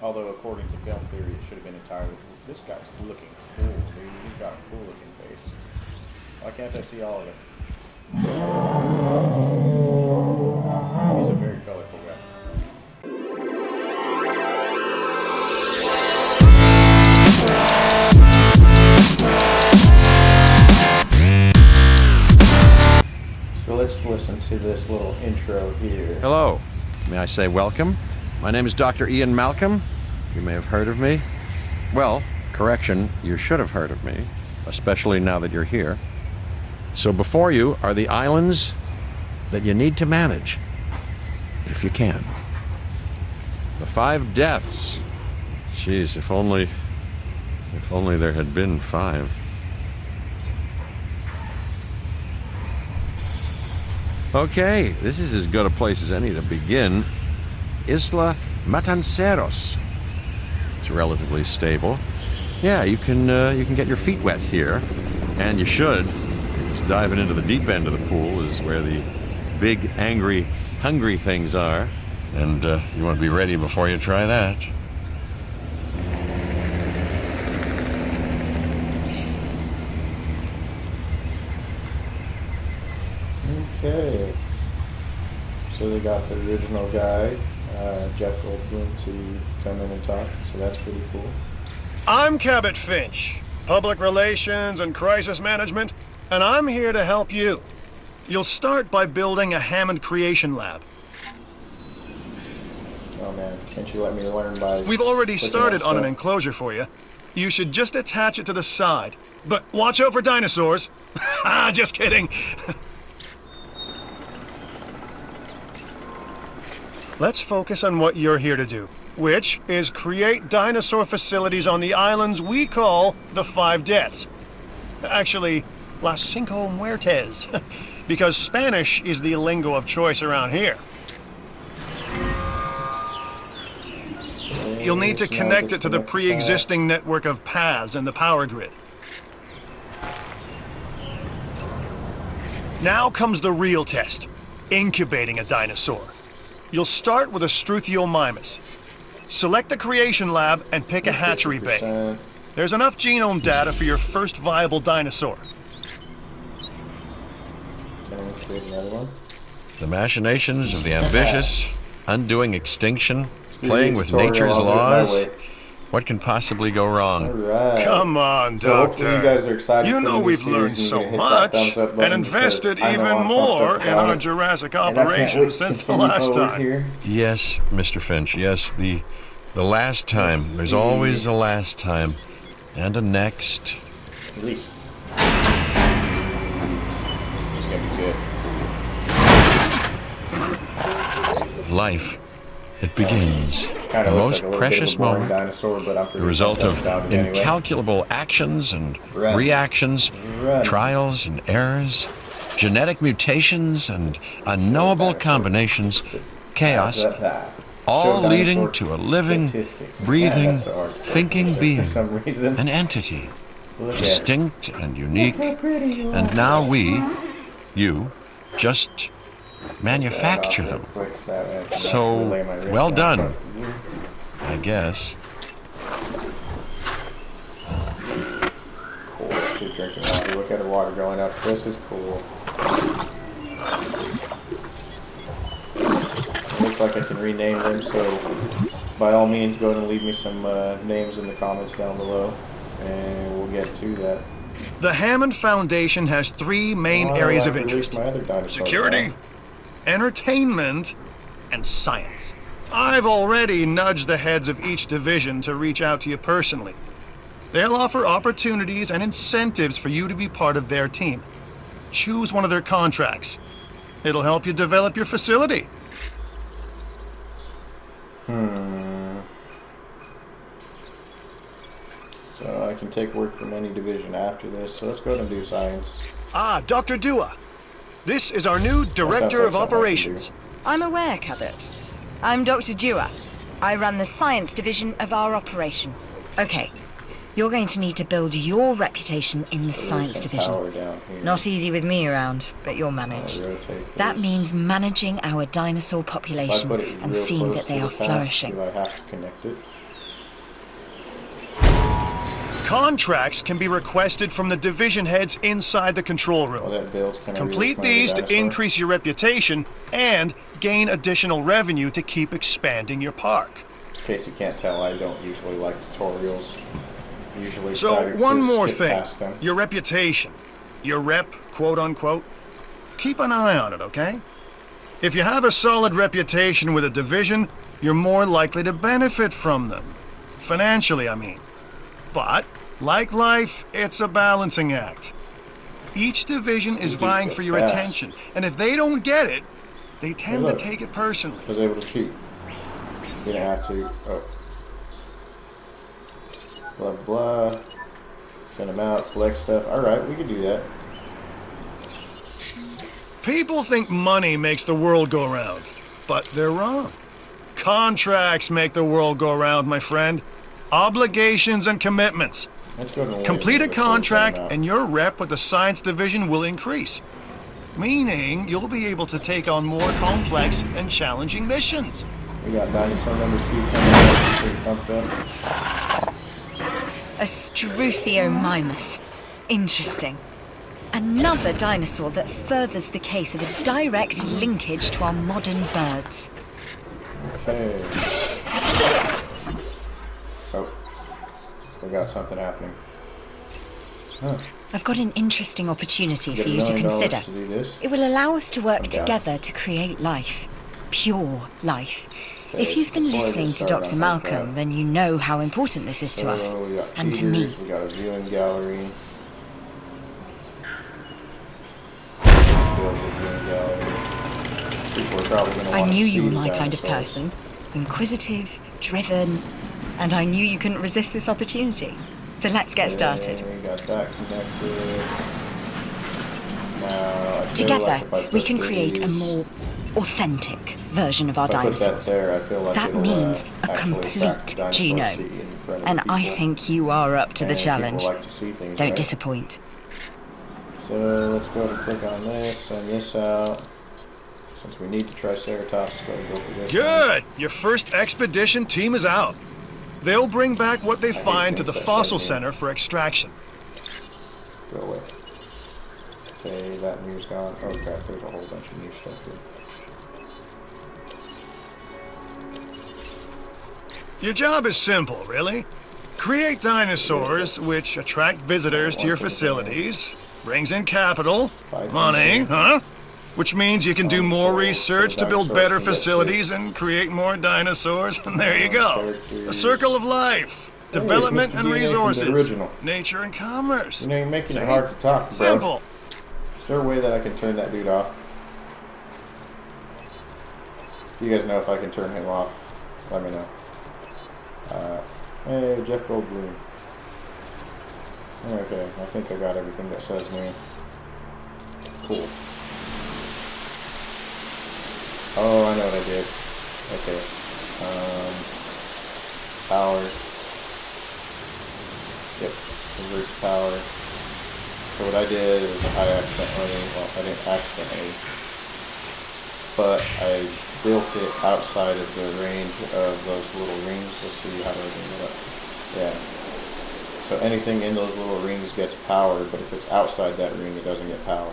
Although, according to film theory, it should have been entirely... This guy's looking cool, dude. He's got a cool-looking face. Why can't I see all of it? He's a very colorful guy. So let's listen to this little intro here. Hello. May I say welcome? My name is Dr. Ian Malcolm. You may have heard of me. Well, correction, you should have heard of me, especially now that you're here. So before you are the islands that you need to manage, if you can. The 5 deaths. Jeez, if only there had been 5. Okay, this is as good a place as any to begin. Isla Matanceros. It's relatively stable. Yeah, you can get your feet wet here, and you should. Just diving into the deep end of the pool is where the big, angry, hungry things are, and you want to be ready before you try that. Okay. So they got the original guy, Jeff Goldblum, to come in and talk, so that's pretty cool. I'm Cabot Finch, Public Relations and Crisis Management, and I'm here to help you. You'll start by building a Hammond Creation Lab. Oh man, can't you let me learn by... We've already started on an enclosure for you. You should just attach it to the side. But watch out for dinosaurs. Ah, just kidding. Let's focus on what you're here to do, which is create dinosaur facilities on the islands we call the 5 Deaths. Actually, Las Cinco Muertes, because Spanish is the lingo of choice around here. You'll need to connect it to the pre-existing network of paths and the power grid. Now comes the real test, incubating a dinosaur. You'll start with a Struthiomimus. Select the creation lab and pick a hatchery bay. There's enough genome data for your first viable dinosaur. Can I create another one? The machinations of the ambitious, undoing extinction, playing with nature's laws. What can possibly go wrong? Alright. Come on, So hopefully Doctor. you guys are excited You for know the new we've series, learned and you so can hit that much thumbs up button and invested because I know even I'm pumped more up in about our it. Jurassic And I can't wait operation to since the continue last forward time. here. Yes, Mr. Finch, yes, the last time. There's always a last time. And a next. Release. It's gonna be good. Life. It begins. Kinda The looks most like a little precious bit of a boring moment. dinosaur, but I'm pretty The result pumped of about it anyway. incalculable actions and Run. reactions, Run. trials and errors, genetic mutations and unknowable combinations, chaos, all Show leading dinosaur to a living, statistics. breathing, Man, that's so hard to say thinking for being, some reason. an entity, Look at it. distinct and unique, Look how pretty you are. and now you, just manufacture them. Quick, so that way I can So, actually lay my wrist well down in done. front of you. I guess. Cool. Keep drinking water. Look at the water going up. This is cool. Looks like I can rename them, so by all means go ahead and leave me some names in the comments down below, and we'll get to that. The Hammond Foundation has 3 main Oh, areas I of released interest. my other dinosaur Security, now. entertainment, and science. I've already nudged the heads of each division to reach out to you personally. They'll offer opportunities and incentives for you to be part of their team. Choose one of their contracts. It'll help you develop your facility. So I can take work from any division after this, so let's go ahead and do science. Ah, Dr. Dua. This is our new Director like of something I can Operations. I'm aware, Cabot. I'm Dr. Dua. I run the science division of our operation. Okay, you're going to need to build your reputation in the science Some division. power down here. Not easy with me around, but you'll manage. Rotate That this. means managing our dinosaur If I population put it and real seeing close that they to are the path, flourishing. do I have to connect it? Contracts can be requested from the division heads inside the control room. Well, that builds kind of Complete these to increase your reputation and gain additional revenue to keep expanding your park. In case you can't tell, I don't usually like tutorials. Usually So try to one just more skip thing, past them. your reputation, your rep, quote unquote, keep an eye on it, okay? If you have a solid reputation with a division, you're more likely to benefit from them. Financially, I mean. But, like life, it's a balancing act. Each division is These dudes vying go for your fast. attention, and if they don't get it, they tend to look. take it personally. I was able to cheat. Didn't have to. Oh. Blah, blah. Send them out, collect stuff. Alright, we can do that. People think money makes the world go round, but they're wrong. Contracts make the world go round, my friend. Obligations and commitments. Let's go to the Complete a laser before we contract send them out. and your rep with the science division will increase. Meaning you'll be able to take on more complex and challenging missions. We got dinosaur number 2 coming up. Pretty pumped up. A Struthiomimus. Interesting. Another dinosaur that furthers the case of a direct linkage to our modern birds. Okay. Oh. We got something happening. Huh. I've got an interesting opportunity Get for $1 you to million consider. to do this. It will allow us to work I'm down. together to create life. Pure life. Okay, If you've been before I listening get to started Dr. on Malcolm, that, then you know how important this is to us. So we got And to me. feeders, we got a viewing gallery. Build a viewing gallery. People are probably gonna I wanna knew see you were the my kind of dinosaurs. person. Inquisitive, driven, and I knew you couldn't resist this opportunity. So let's get started. Okay, we got that connected. Now, I feel Together, like if I we put can create a these- more authentic version of our if I put that dinosaurs. there, I feel like That it'll, means a actually complete attract the dinosaurs to genome. eat in front of And I people. think you are up to the And people challenge. like to see things, Don't right? disappoint. So let's go ahead and click on this, send this out. Since we need the Triceratops, let's go ahead and go for this one. Good! Your first expedition team is out. They'll bring back what they hate find to things the that fossil say center for extraction. Go away. Okay, that new's gone. Oh crap, there's a whole bunch of new stuff here. Your job is simple, really. Create dinosaurs which attract visitors to your facilities, brings in capital, money, huh? Which means you can do more research to build better facilities and create more dinosaurs, and there you go. A circle of life. Hey, it's Development Mr. and DNA from the resources. original. Nature and commerce. You know, you're making See? it hard to talk, bro. Simple. Is there a way that I can turn that dude off? You guys know if I can turn him off, let me know. Hey, Jeff Goldblum. Okay, I think I got everything that says me. Cool. Oh, I know what I did. Okay. Power. Yep, converts power. So what I did is I didn't accidentally, but I built it outside of the range of those little rings. Let's see how to bring it up. Yeah. So anything in those little rings gets power, but if it's outside that ring, it doesn't get power.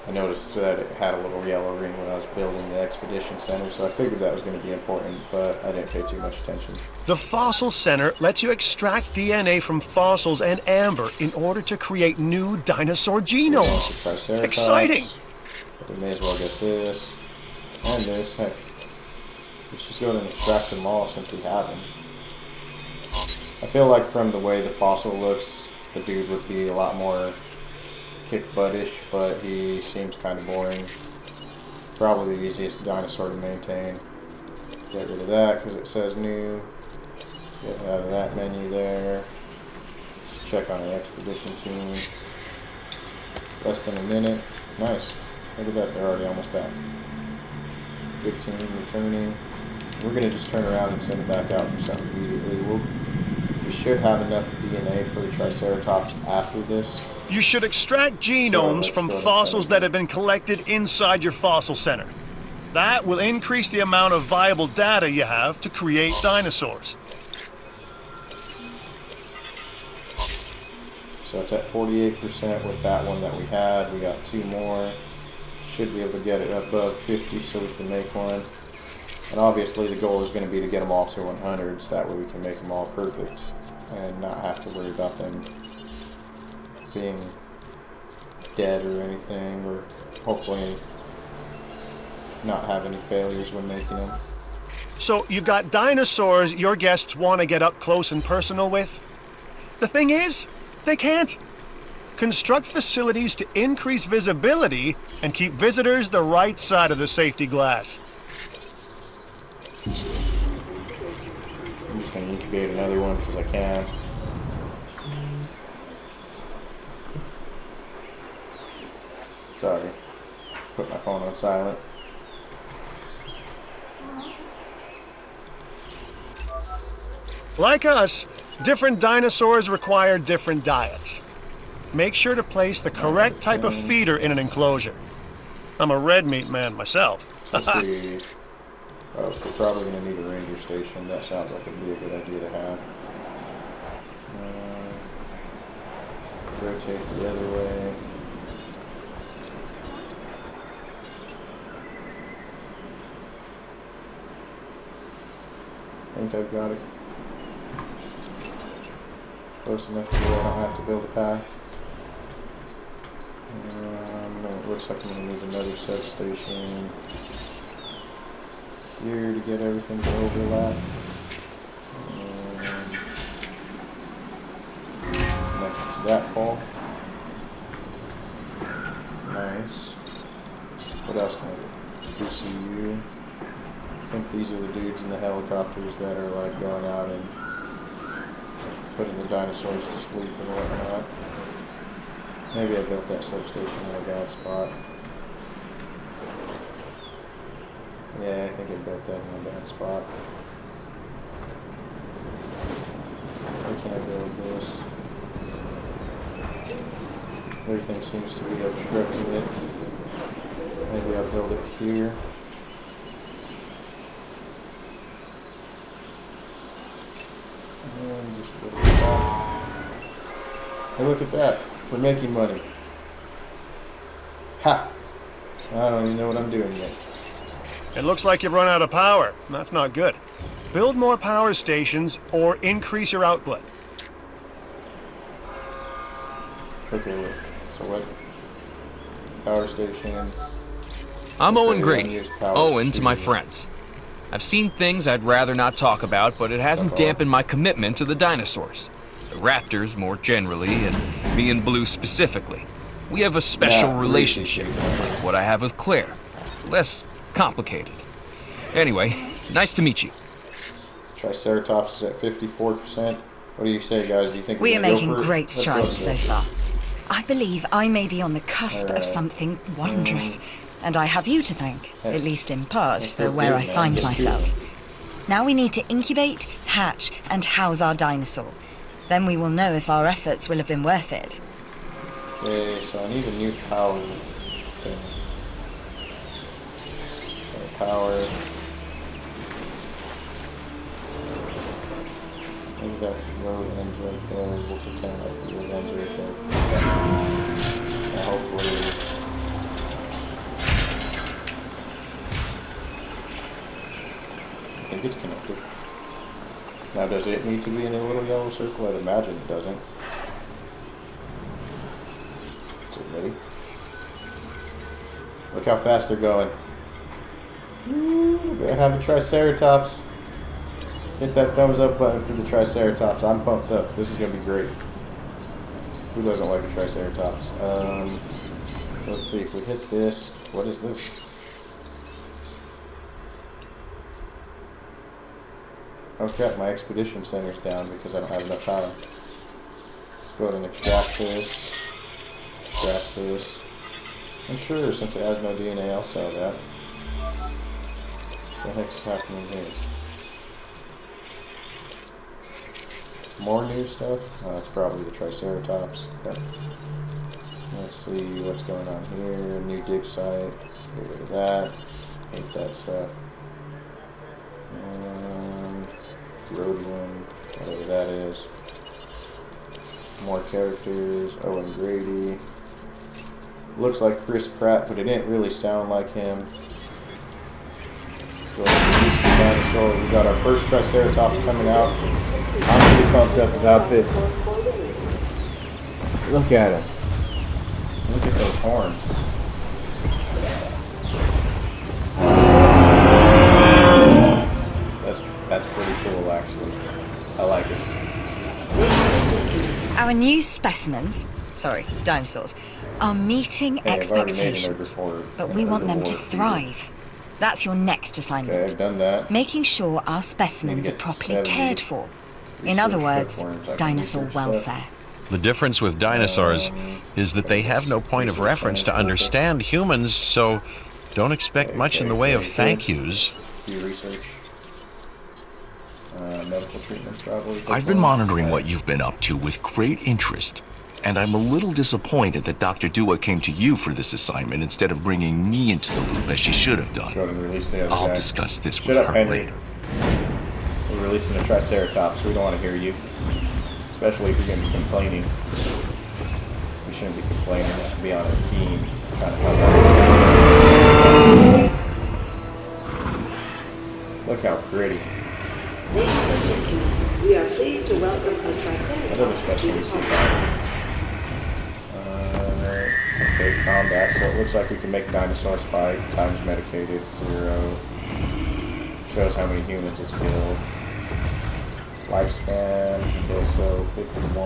I noticed that it had a little yellow ring when I was building the expedition center, so I figured that was going to be important, but I didn't pay too much attention. The Fossil Center lets you extract DNA from fossils and amber in order to create new dinosaur genomes. Triceratops. Exciting! We may as well get this and this. Heck, let's just go ahead and extract them all since we have them. I feel like from the way the fossil looks, the dude would be a lot more kick-buttish, but he seems kind of boring. Probably the easiest dinosaur to maintain. Get rid of that because it says new. Get out of that menu there. Just check on our expedition team. Less than a minute. Nice. Look at that, they're already almost back. Good team returning. We're going to just turn around and send it back out for something immediately. We should have enough DNA for the Triceratops after this. You should extract genomes from fossils that have been collected inside your fossil center. That will increase the amount of viable data you have to create dinosaurs. So it's at 48% with that one that we had. We got 2 more. Should be able to get it above 50 so we can make one. And obviously the goal is going to be to get them all to 100, so that way we can make them all perfect and not have to worry about them being dead or anything, or hopefully not have any failures when making them. So you've got dinosaurs your guests want to get up close and personal with. The thing is, they can't. Construct facilities to increase visibility and keep visitors the right side of the safety glass. I'm just going to incubate another one because I can. Sorry. Put my phone on silent. Like us, different dinosaurs require different diets. Make sure to place the correct type of feeder in an enclosure. I'm a red meat man myself. Let's see. Oh, we're probably going to need a ranger station. That sounds like it'd be a good idea to have. Rotate the other way. I think I've got it. Close enough to where I don't have to build a path. It looks like I'm going to need another substation here to get everything to overlap. Connect to that pole. Nice. What else can I do? DCU. I think these are the dudes in the helicopters that are like going out and putting the dinosaurs to sleep and whatnot. Maybe I built that substation in a bad spot. Yeah, I think I built that in a bad spot. Where can I build this? Everything seems to be obstructing it. Maybe I'll build it here. And just lift it off. Hey, look at that. We're making money. Ha! I don't even know what I'm doing yet. It looks like you've run out of power. That's not good. Build more power stations or increase your output. Okay, look. So what? Power station. I'm Owen Okay, Grady. unused power Owen to my station. friends. I've seen things I'd rather not talk about, but it hasn't dampened my commitment to the dinosaurs. The raptors more generally, and me and Blue specifically. We have a special Yeah, relationship, like what I have with Claire. Less complicated. Anyway, nice to meet you. Triceratops is at 54%. What do you say, guys? Do you think We we're are gonna go making for it? great Let's go strides for so it. far. I believe I may be on the cusp Alright. of something wondrous, and I have you to thank, at least in part, That's for good, where I man. find Good myself. Now we need to incubate, hatch, and house our dinosaur. Then we will know if our efforts will have been worth it. Okay, so I need a new power thing. Okay, power. Maybe that road ends right there. We'll pretend like the road ends right there. So hopefully. I think it's connected. Now, does it need to be in a little yellow circle? I'd imagine it doesn't. Is it ready? Look how fast they're going. Ooh, I have a Triceratops. Hit that thumbs up button for the Triceratops. I'm pumped up. This is going to be great. Who doesn't like a Triceratops? So let's see if we hit this. What is this? Okay, my expedition center's down because I don't have enough power. Let's go ahead and extract this. Extract this. And sure, since it has no DNA, I'll sell that. What the heck's happening here? More new stuff? Oh, that's probably the Triceratops. Okay. Let's see what's going on here. New dig site. Get rid of that. Hate that stuff. Rhodium, whatever that is. More characters. Owen Grady. Looks like Chris Pratt, but it didn't really sound like him. So release the dinosaur. We got our first Triceratops coming out. I'm pretty pumped up about this. Look at him. Look at those horns. That's pretty cool, actually. I like it. Our new specimens, sorry, dinosaurs, are meeting Hey, I've already made an expectations. order for But we want them to reward. thrive. That's your next Okay, assignment. I've done that. Making sure our specimens are get properly 70 cared for. In other research words, hookworms. I can dinosaur research that. welfare. The difference with dinosaurs is that they have no point of reference to understand humans, so don't expect much in the way of thank yous. Do research. Medical treatments, probably. I've been monitoring what you've been up to with great interest, and I'm a little disappointed that Dr. Dua came to you for this assignment instead of bringing me into the loop as she should have Go done. ahead and release the other I'll guy. discuss this Shut with up, her Henry. later. We're releasing a Triceratops. We don't want to hear you. Especially if you're going to be complaining. We shouldn't be complaining. We should be on a team trying to help out. Look how pretty. We are pleased to welcome a Triceratops. What other stuff can we see about? Okay, found that. So it looks like we can make dinosaurs fight. Times medicated, 0. Shows how many humans it's killed. Lifespan, okay, so 51. I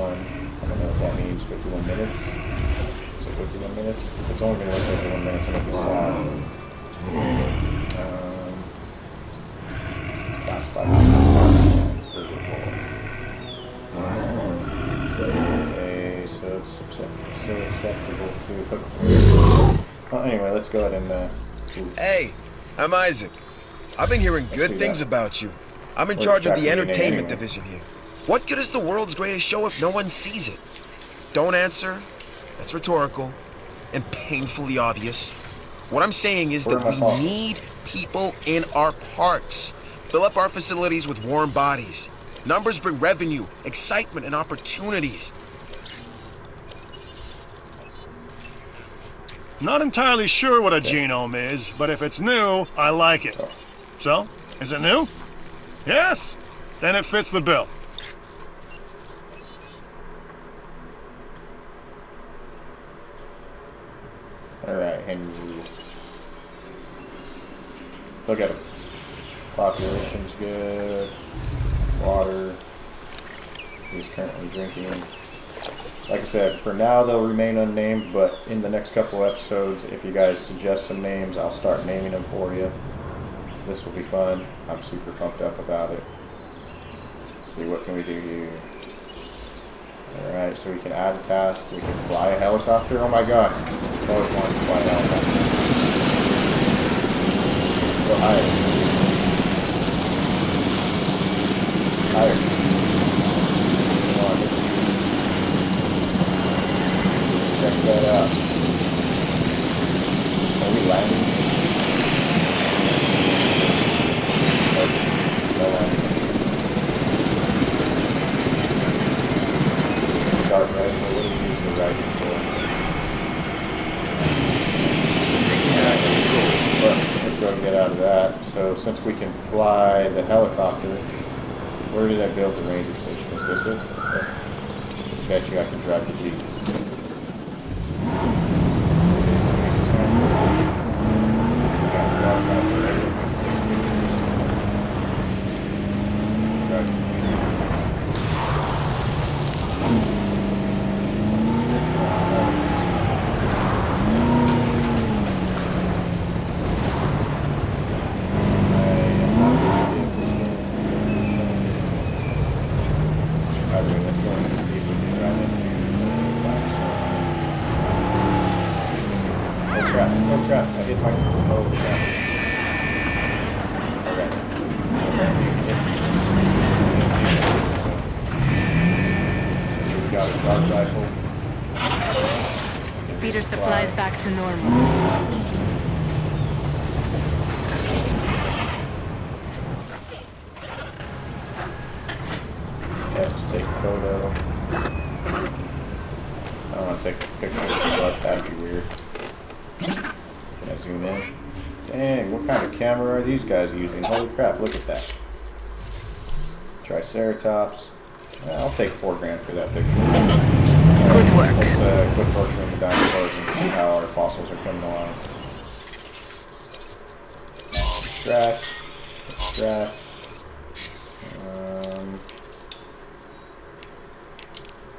don't know what that means, 51 minutes? Is it 51 minutes? If it's only going to work 51 minutes, I'm going to be sad. Classified as okay, so it's susceptible to hook. Well, anyway, let's go ahead and Hey, I'm Isaac. I've been hearing see good things that. about you. I'm in Well, charge of the exactly, entertainment anyway. division here. What good is the world's greatest show if no one sees it? Don't answer. That's rhetorical and painfully obvious. What I'm saying is Where that am I we falling? need people in our parks. Fill up our facilities with warm bodies. Numbers bring revenue, excitement, and opportunities. Not entirely sure what a genome is, but if it's new, I like it. So, is it new? Yes? Then it fits the bill. Alright, Henry. Look at him. Population's good. Water. He's currently drinking. Like I said, for now they'll remain unnamed, but in the next couple episodes, if you guys suggest some names, I'll start naming them for you. This will be fun. I'm super pumped up about it. Let's see, what can we do here? Alright, so we can add a task. We can fly a helicopter. Oh my god. I've always wanted to fly a helicopter. Go higher. Higher. Come on, get the trees. Check that out. Are we landing? Nope. No landing. Dart rifle, what do you use the rifle for? But let's go and get out of that. So since we can fly the helicopter, where did I build the ranger station? Is this it? I bet you I can drive the Jeep. Space is kind of cool. We got a dog rifle right here. We can take pictures. Drive the trees. Oh crap, I hit my... Oh crap. Okay. So we got a dart rifle. Feeder supplies back to normal. Yeah, just take a photo. take a picture of the butt. That'd be weird. Can I zoom in? Dang, what kind of camera are these guys using? Holy crap, look at that. Triceratops. I'll take $4 for that picture. Good work. Let's quit torturing the dinosaurs and see how our fossils are coming along. Extract. Extract.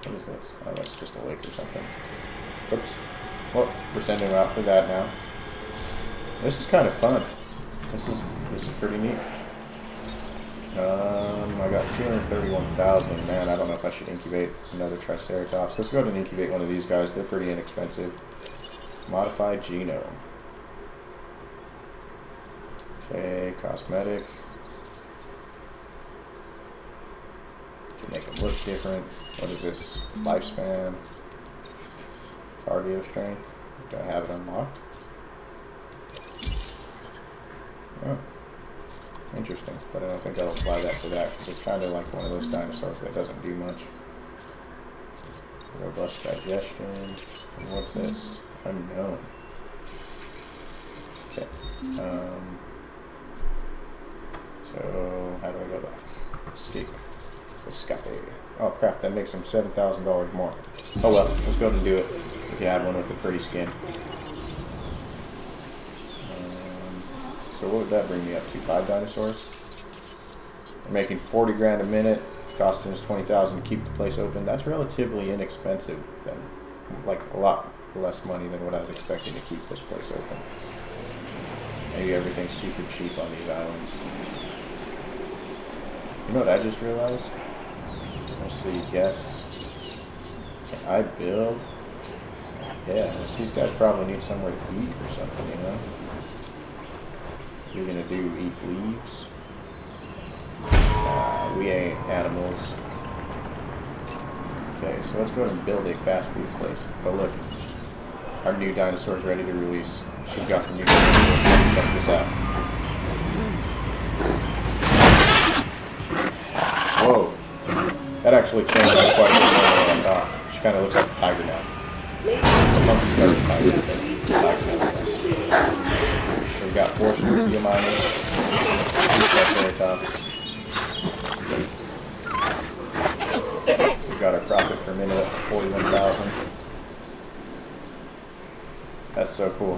What is this? Oh, that's just a lake or something. Oops. Well, we're sending them out for that now. This is kind of fun. This is pretty neat. I got 231,000. Man, I don't know if I should incubate another Triceratops. Let's go ahead and incubate one of these guys. They're pretty inexpensive. Modified genome. Okay, cosmetic. Can make them look different. What is this? Lifespan. Cardio strength. Do I have it unlocked? Oh. Interesting, but I don't think I'll apply that to that because it's kind of like one of those dinosaurs that doesn't do much. Robust digestion. And what's this? Unknown. Okay. So how do I go back? Escape. Escape. Oh crap! That makes them $7,000 more. Oh well, let's go ahead and do it. If you have one with a pretty skin. So what would that bring me up to? 5 dinosaurs? They're making $40 a minute. It's costing us $20,000 to keep the place open. That's relatively inexpensive then. Like a lot less money than what I was expecting to keep this place open. Maybe everything's super cheap on these islands. You know what I just realized? Let's see, guests. Can I build? Yeah, these guys probably need somewhere to eat or something, you know? You're gonna do eat leaves? We ain't animals. Okay, so let's go ahead and build a fast food place. Oh look, our new dinosaur's ready to release. She's got the new dinosaur. Check this out. Whoa, that actually changed quite a bit more than I thought. She kind of looks like a tiger now. A monkey better than tiger, but tiger now. So we got 4 D minus, 2 Triceratops. We got our profit per minute up to 41,000. That's so cool.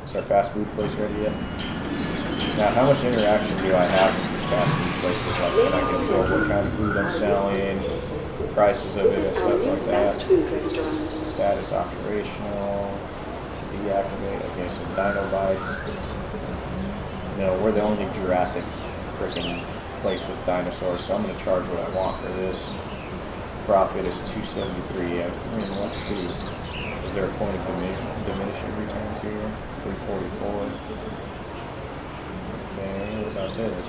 Is our fast food place ready yet? Now, how much interaction do I have with these fast food places? Like, can I control what kind of food I'm selling, the prices of it, and stuff like that? Status operational. Deactivate. Okay, so Dino Bites. No, we're the only Jurassic freaking place with dinosaurs, so I'm going to charge what I want for this. Profit is 273. I mean, let's see. Is there a point of diminishing returns here? 344. Okay, what about this?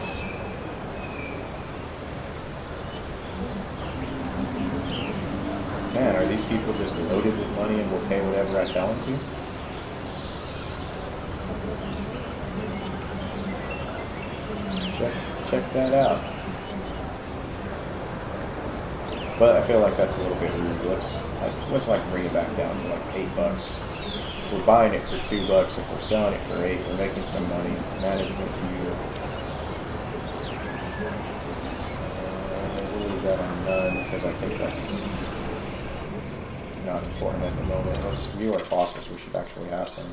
Man, are these people just loaded with money and will pay whatever I tell them to? Check that out. But I feel like that's a little bit rude. Let's like bring it back down to like $8. We're buying it for $2. If we're selling it for 8, we're making some money. Management view. We'll leave that on none because I think that's not important at the moment. Let's view our fossils. We should actually have some.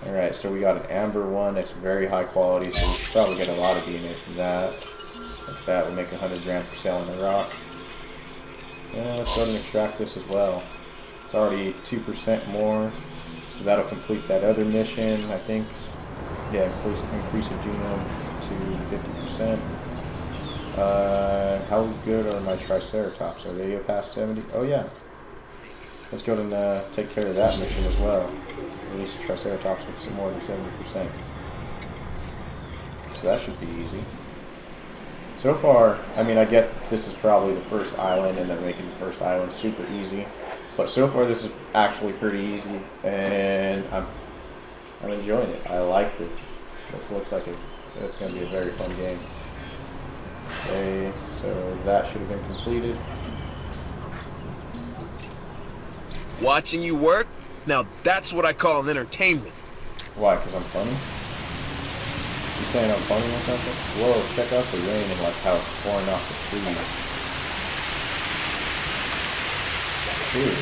Alright, so we got an amber one. It's very high quality, so we should probably get a lot of DNA from that. Like that would make $100 for selling the rock. Yeah, let's go ahead and extract this as well. It's already 2% more, so that'll complete that other mission, I think. Yeah, increase the genome to 50%. How good are my Triceratops? Are they past 70? Oh yeah. Let's go ahead and take care of that mission as well. Release the Triceratops with some more than 70%. So that should be easy. So far, I mean, I get this is probably the first island and they're making the first island super easy. But so far this is actually pretty easy and I'm enjoying it. I like this. This looks like it's going to be a very fun game. Okay, so that should have been completed. Watching you work? Now that's what I call an entertainment. Why? Because I'm funny? You saying I'm funny or something? Whoa, check out the rain and like how it's pouring off the trees. Dude.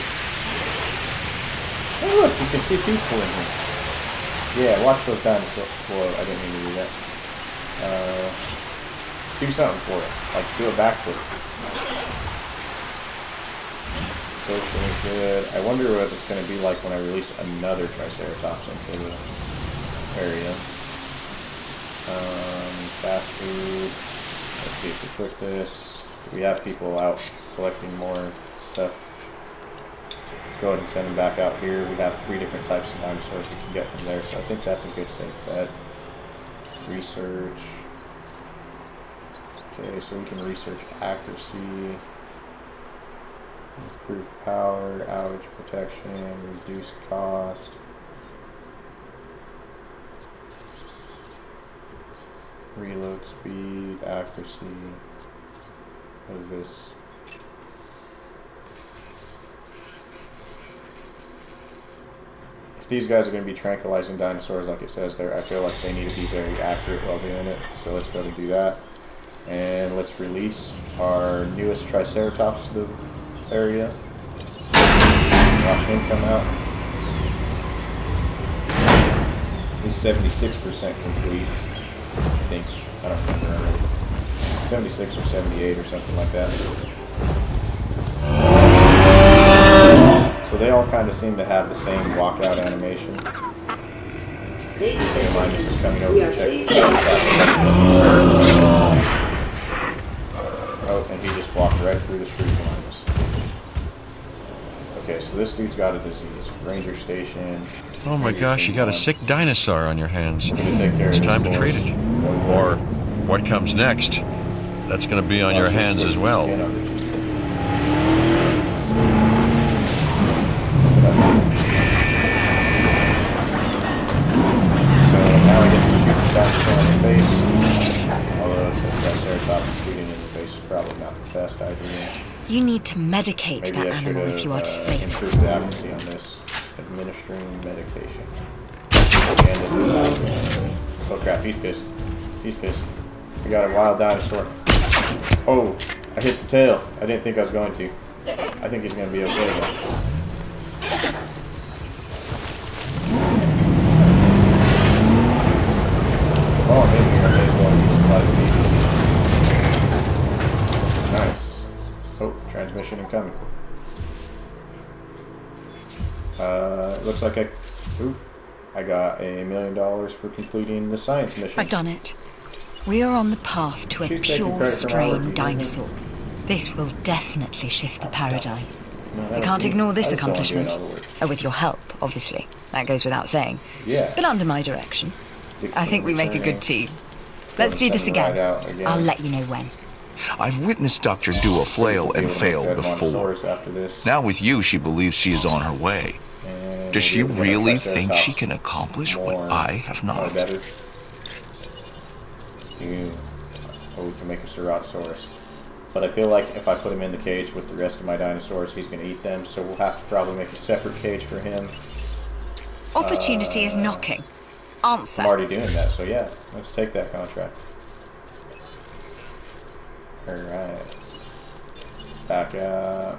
Oh look, you can see people in here. Yeah, watch those dinosaurs. Whoa, I didn't mean to do that. Do something for it. Like, do a backflip. So feeling good. I wonder what it's going to be like when I release another Triceratops into the area. Fast food. Let's see if we click this. We have people out collecting more stuff. Let's go ahead and send them back out here. We have 3 different types of dinosaurs we can get from there, so I think that's a good safe bet. Research. Okay, so we can research accuracy, improved power, outage protection, reduced cost. Reload speed, accuracy. What is this? If these guys are going to be tranquilizing dinosaurs like it says there, I feel like they need to be very accurate while doing it. So let's go ahead and do that. And let's release our newest Triceratops to the area. Watch him come out. He's 76% complete. I think. I don't remember. 76 or 78 or something like that. So they all kind of seem to have the same walkout animation. Mightymouse is coming over to check. Oh, and he just walked right through the street behind us. Okay, so this dude's got a disease. Ranger station. Oh my gosh, you got a sick dinosaur on your hands. It's time to treat it. Or what comes next? That's going to be on your hands as well. So now I get to shoot the dinosaur in the face. Although it's a Triceratops, shooting in the face is probably not the best idea. You need to medicate that animal if you are to save it. Improved the accuracy on this. Administering medication. Oh crap, he's pissed. He's pissed. We got a wild dinosaur. Oh, I hit the tail. I didn't think I was going to. I think he's going to be okay though. Oh, maybe I may as well use supply feed. Nice. Oh, transmission incoming. Looks like I got $1 million for completing the science mission. I've done it. We are on the path to a pure strain dinosaur. This will definitely shift the paradigm. I can't ignore this accomplishment. With your help, obviously. That goes without saying. Yeah. But under my direction. I think we make a good team. Let's do this again. I'll let you know when. I've witnessed Dr. Dua flail and fail before. Now with you, she believes she is on her way. Does she really think she can accomplish what I have not? Or we can make a Ceratosaurus. But I feel like if I put him in the cage with the rest of my dinosaurs, he's going to eat them, so we'll have to probably make a separate cage for him. Opportunity is knocking. Answer. I'm already doing that, so yeah, let's take that contract. Alright. Back out.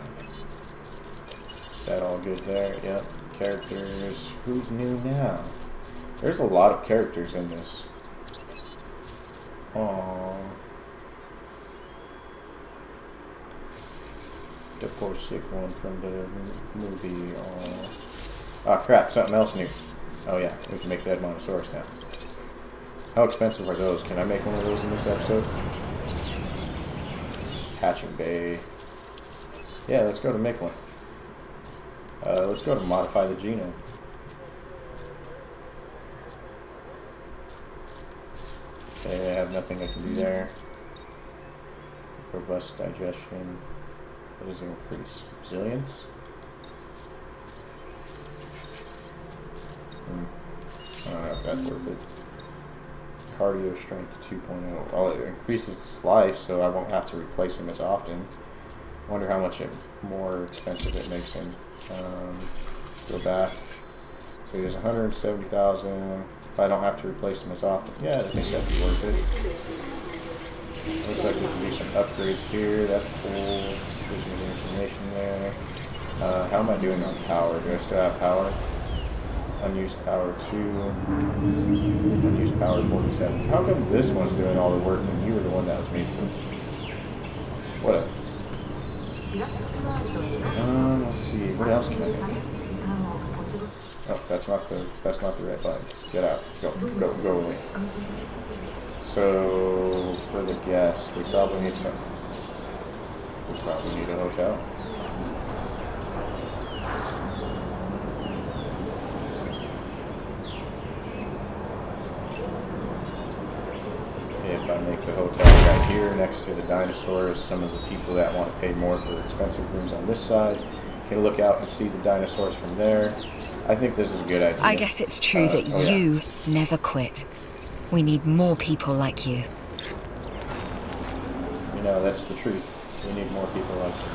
Is that all good there? Yep. Characters. Who's new now? There's a lot of characters in this. Aww. The poor sick one from the movie. Aww. Ah, crap, something else new. Oh yeah, we can make the Edmontosaurus now. How expensive are those? Can I make one of those in this episode? Hatching Bay. Yeah, let's go to make one. Let's go to modify the genome. Okay, I have nothing I can do there. Robust digestion. What does it increase? Resilience? I don't know if that's worth it. Cardio strength 2.0. Well, it increases life, so I won't have to replace him as often. Wonder how much more expensive it makes him. Go back. So he has 170,000. If I don't have to replace him as often, yeah, I think that'd be worth it. Looks like we can do some upgrades here. That's cool. There's some information there. How am I doing on power? Do I still have power? Unused power 2. Unused power 47. How come this one's doing all the work when you were the one that was made first? Whatever. Let's see. What else can I make? Oh, that's not the right button. Get out. Go away. So for the guest, we probably need some. We probably need a hotel. If I make the hotel right here next to the dinosaurs, some of the people that want to pay more for expensive rooms on this side can look out and see the dinosaurs from there. I think this is a good idea. I guess it's true that you never quit. We need more people like you. You know, that's the truth. We need more people like you.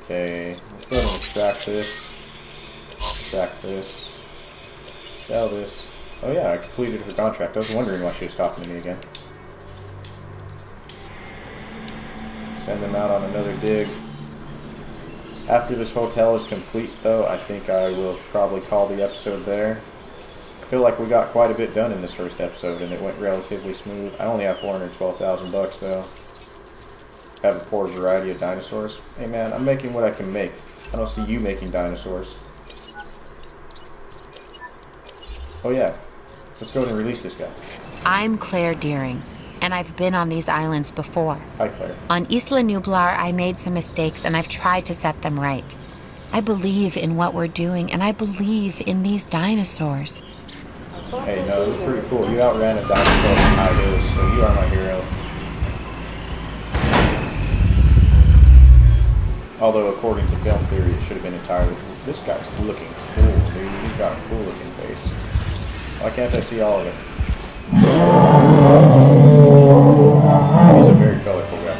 Okay, let's go ahead and extract this. Extract this. Sell this. Oh yeah, I completed her contract. I was wondering why she was talking to me again. Send them out on another dig. After this hotel is complete, though, I think I will probably call the episode there. I feel like we got quite a bit done in this first episode, and it went relatively smooth. I only have 412,000 bucks, though. I have a poor variety of dinosaurs. Hey, man, I'm making what I can make. I don't see you making dinosaurs. Oh, yeah. Let's go ahead and release this guy. I'm Claire Deering, and I've been on these islands before. Hi, Claire. On Isla Nublar, I made some mistakes, and I've tried to set them right. I believe in what we're doing, and I believe in these dinosaurs. Hey, no, it was pretty cool. You outran a dinosaur from high hills, so you are my hero. Although, according to film theory, it should have been entirely... This guy's looking cool, dude. He's got a cool looking face. Why can't I see all of it? He's a very colorful guy.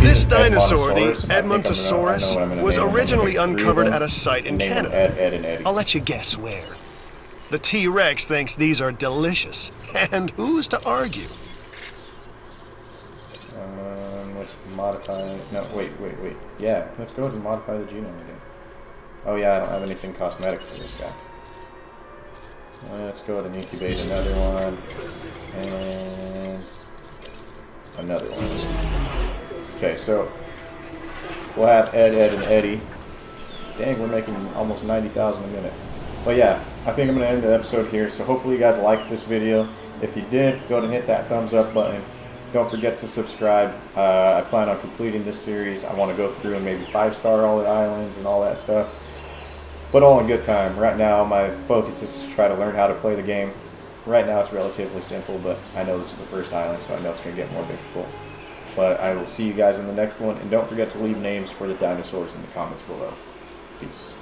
This dinosaur, the Edmontosaurus, was originally uncovered at a site in Canada. Ed and Eddie. I'll let you guess where. The T.rex thinks these are delicious, and who's to argue? Let's modify... No, wait. Yeah, let's go ahead and modify the genome again. Oh yeah, I don't have anything cosmetic for this guy. Let's go ahead and incubate another one. And... another one. Okay, so... we'll have Ed, and Eddie. Dang, we're making almost 90,000 a minute. But yeah, I think I'm going to end the episode here. So hopefully you guys liked this video. If you did, go ahead and hit that thumbs up button. Don't forget to subscribe. I plan on completing this series. I want to go through and maybe 5-star all the islands and all that stuff. But all in good time. Right now, my focus is to try to learn how to play the game. Right now, it's relatively simple, but I know this is the first island, so I know it's going to get more difficult. But I will see you guys in the next one. And don't forget to leave names for the dinosaurs in the comments below. Peace.